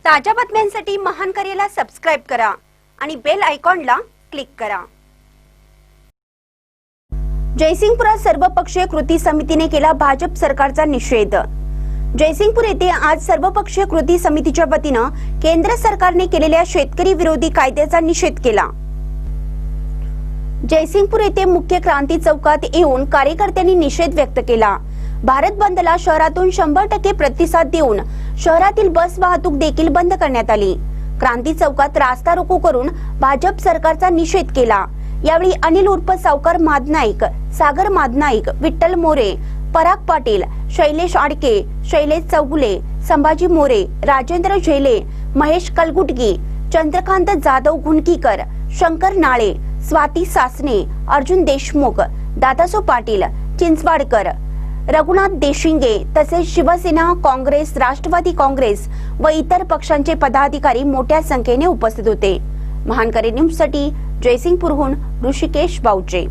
ताज्या बातम्यांसाठी महान करेला सबस्क्राइब करा आणि बेल आयकॉनला क्लिक करा। जयसिंगपुरात सर्वपक्षीय कृती समितीने केला भाजप सरकारचा निषेध। जयसिंगपूर येथे आज सर्वपक्षीय कृती समितीच्या वतीने केंद्र सरकारने केलेल्या शेतकरी विरोधी कायद्याचा निषेध केला। जयसिंगपूर येथे मुख्य क्रांती चौकात येऊन कार्यकर्त्यांनी निषेध व्यक्त केला। भारत बंदला शहरातून 100% प्रतिसाद देऊन शहरातील बस वाहतूक देखील बंद करण्यात आली। क्रांती चौकात रास्ता रोको करून भाजप सरकारचा निषेध केला। यावेळी अनिल उर्फ सावकार मादनाईक, सागर मादनाईक, विठ्ठल मोरे, पराग पाटील, शैलेश आडके, शैलेश चौगुले, संभाजी मोरे, राजेंद्र झेले, महेश कलगुटगी, चंद्रकांत जाधव घुणकीकर, शंकर नाळे, स्वाती सासने, अर्जुन देशमुख, दादासो पाटील, चिंचवाडकर, रघुनाथ देशिंगे तसेच शिवसेना, काँग्रेस, राष्ट्रवादी काँग्रेस व इतर पक्षांचे पदाधिकारी मोठ्या संख्येने उपस्थित होते। महान करे न्यूज साठी जयसिंगपूरहून ऋषिकेश बावचे।